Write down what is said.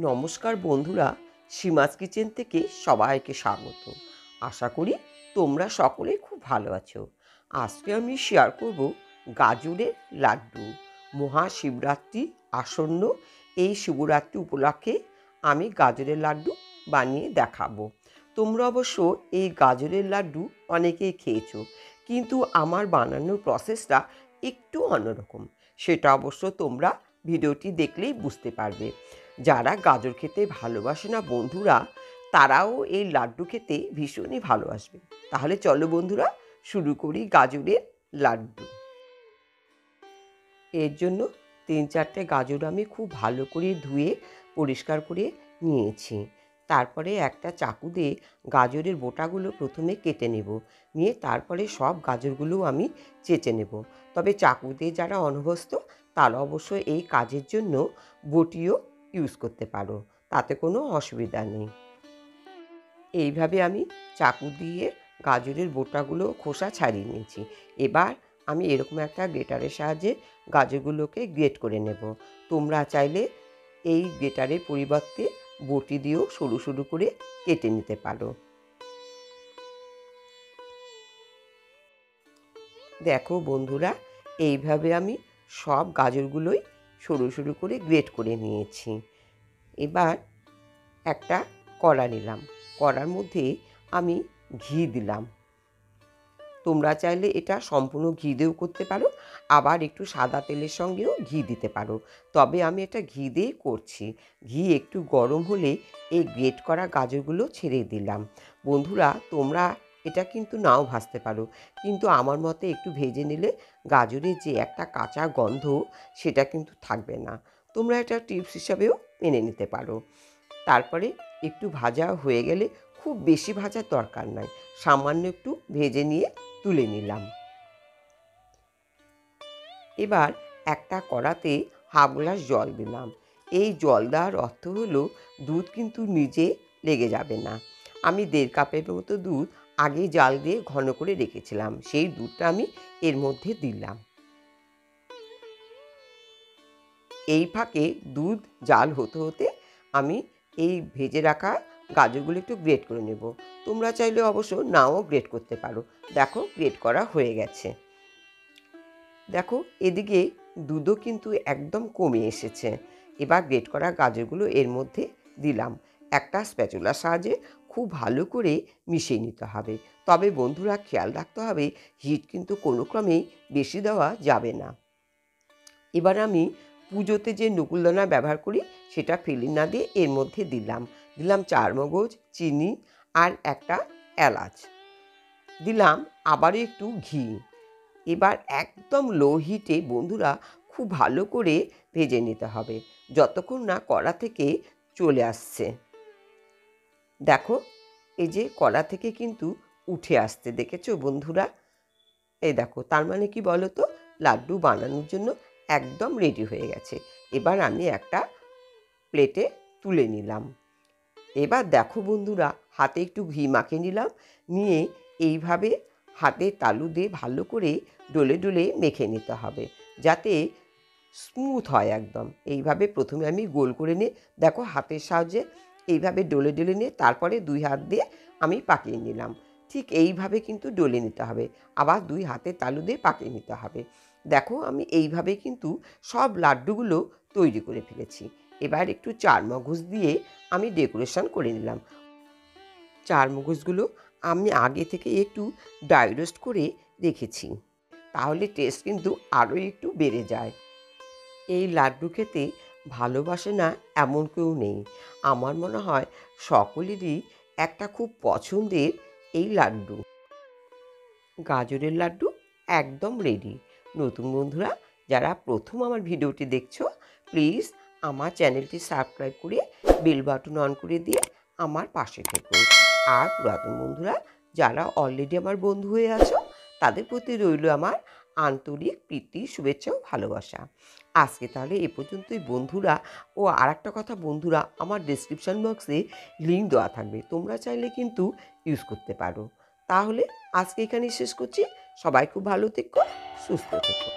নমস্কার বন্ধুরা, সীমাস কিচেন থেকে সবাইকে স্বাগত। আশা করি তোমরা সকলে খুব ভালো আছো। আজকে আমি শেয়ার করব গাজরের লাড্ডু। মহাশিবরাত্রি আসন্ন, এই শিবরাত্রি উপলক্ষে আমি গাজরের লাড্ডু বানিয়ে দেখাবো। তোমরা অবশ্য এই গাজরের লাড্ডু অনেকেই খেয়েছো, কিন্তু আমার বানানোর প্রসেসটা একটু অন্যরকম। সেটা অবশ্য তোমরা ভিডিওটি দেখলেই বুঝতে পারবে। যারা গাজর খেতে ভালোবাসে না বন্ধুরা, তারাও এই লাড্ডু খেতে ভীষণই ভালোবাসবে। তাহলে চলো বন্ধুরা, শুরু করি গাজরের লাড্ডু। এর জন্য 3-4টে গাজর আমি খুব ভালো করে ধুয়ে পরিষ্কার করে নিয়েছি। তারপরে একটা চাকু দিয়ে গাজরের বোটাগুলো প্রথমে কেটে নেব, নিয়ে তারপরে সব গাজরগুলো আমি চেঁচে নেব। তবে চাকু দিয়ে যারা অনভ্যস্ত তারা অবশ্য এই কাজের জন্য বটিও ইউজ করতে পারো, তাতে কোনো অসুবিধা নেই। এইভাবে আমি চাকু দিয়ে গাজরের বোটাগুলো খোসা ছাড়িয়ে নিয়েছি। এবার আমি এরকম একটা গ্রেটারের সাহায্যে গাজরগুলোকে গ্রেট করে নেব। তোমরা চাইলে এই গ্রেটারের পরিবর্তে বটি দিয়েও সরু সরু করে কেটে নিতে পারো। দেখো বন্ধুরা, এইভাবে আমি সব গাজরগুলোই সরু সরু করে গ্রেট করে নিয়েছি। এবার একটা কড়া নিলাম, কড়ার মধ্যে আমি ঘি দিলাম। তোমরা চাইলে এটা সম্পূর্ণ ঘি দিয়েও করতে পারো, আবার একটু সাদা তেলের সঙ্গেও ঘি দিতে পারো। তবে আমি এটা ঘি দিয়েই করছি। ঘি একটু গরম হলে এই গ্রেট করা গাজরগুলো ছেড়ে দিলাম। বন্ধুরা, তোমরা এটা কিন্তু নাও ভাজতে পারো, কিন্তু আমার মতে একটু ভেজে নিলে গাজরের যে একটা কাঁচা গন্ধ সেটা কিন্তু থাকবে না। তোমরা এটা টিপস হিসাবেও মেনে নিতে পারো। তারপরে একটু ভাজা হয়ে গেলে, খুব বেশি ভাজার দরকার নাই, সামান্য একটু ভেজে নিয়ে তুলে নিলাম। এবার একটা কড়াতে হাফ গ্লাস জল দিলাম। এই জল দেওয়ার অর্থ হলো দুধ কিন্তু নিজে লেগে যাবে না। আমি 1.5 কাপের মতো দুধ আগে জাল দিয়ে ঘন করে রেখেছিলাম, সেই দুধটা আমি এর মধ্যে দিলাম। এই ফাঁকে দুধ জাল হতে হতে আমি এই ভেজে রাখা গাজরগুলো একটু গ্রেট করে নেব। তোমরা চাইলে অবশ্য নাও গ্রেট করতে পারো। দেখো, গ্রেট করা হয়ে গেছে। দেখো, এদিকে দুধও কিন্তু একদম কমে এসেছে। এবার গ্রেট করা গাজরগুলো এর মধ্যে দিলাম। একটা স্প্যাচুলার সাহায্যে খুব ভালো করে মিশিয়ে নিতে হবে। তবে বন্ধুরা, খেয়াল রাখতে হবে হিট কিন্তু কোনো ক্রমেই বেশি দেওয়া যাবে না। এবার আমি পুজোতে যে নকুলদানা ব্যবহার করি সেটা ফেলে না দিয়ে এর মধ্যে দিলাম 4 মগজ, চিনি আর একটা এলাচ। দিলাম আবারও একটু ঘি। এবার একদম লো হিটে বন্ধুরা খুব ভালো করে ভেজে নিতে হবে, যতক্ষণ না কড়া থেকে চলে আসছে। দেখো, এই যে কড়া থেকে কিন্তু উঠে আসতে দেখেছো বন্ধুরা? এই দেখো, তার মানে কি বলো তো, লাড্ডু বানানোর জন্য একদম রেডি হয়ে গেছে। এবার আমি একটা প্লেটে তুলে নিলাম। এবার দেখো বন্ধুরা, হাতে একটু ঘি মাখিয়ে নিলাম, নিয়ে এইভাবে হাতের তালু দিয়ে ভালো করে ডলে ডলে মেখে নিতে হবে, যাতে স্মুথ হয় একদম। এইভাবে প্রথমে আমি গোল করে নিয়ে, দেখো হাতের সাহায্যে এইভাবে ডলে ডলে নিয়ে তারপরে 2 হাত দিয়ে আমি পাকিয়ে নিলাম। ঠিক এইভাবে কিন্তু ডলে নিতে হবে, আবার 2 হাতের তালু দিয়ে পাকিয়ে নিতে হবে। দেখো, আমি এইভাবে কিন্তু সব লাড্ডুগুলো তৈরি করে ফেলেছি। এবার একটু 4 মগজ দিয়ে আমি ডেকোরেশন করে নিলাম। 4 মগজগুলো আমি আগে থেকে একটু ড্রাই রোস্ট করে রেখেছি, তাহলে টেস্ট কিন্তু আরও একটু বেড়ে যায়। এই লাড্ডু খেতে ভালোবাসে না এমন কেউ নেই। আমার মনে হয় সকলেরই একটা খুব পছন্দের এই লাড্ডু। গাজরের লাড্ডু একদম রেডি। নতুন বন্ধুরা যারা প্রথম আমার ভিডিওটি দেখছো, প্লিজ আমার চ্যানেলটি সাবস্ক্রাইব করে বেল বাটন অন করে দিয়ে আমার পাশে থেকো। আর পুরাতন বন্ধুরা যারা অলরেডি আমার বন্ধু হয়ে আছো, তাদের প্রতি রইল আমার আন্তরিক প্রীতি, শুভেচ্ছা ও ভালোবাসা। আজকে তাহলে এ পর্যন্তই বন্ধুরা। ও আর একটা কথা বন্ধুরা, আমার ডেসক্রিপশন বক্সে লিঙ্ক দেওয়া থাকবে, তোমরা চাইলে কিন্তু ইউজ করতে পারো। তাহলে আজকে এখানেই শেষ করছি। সবাই খুব ভালো থেকো, সুস্থ থেকো।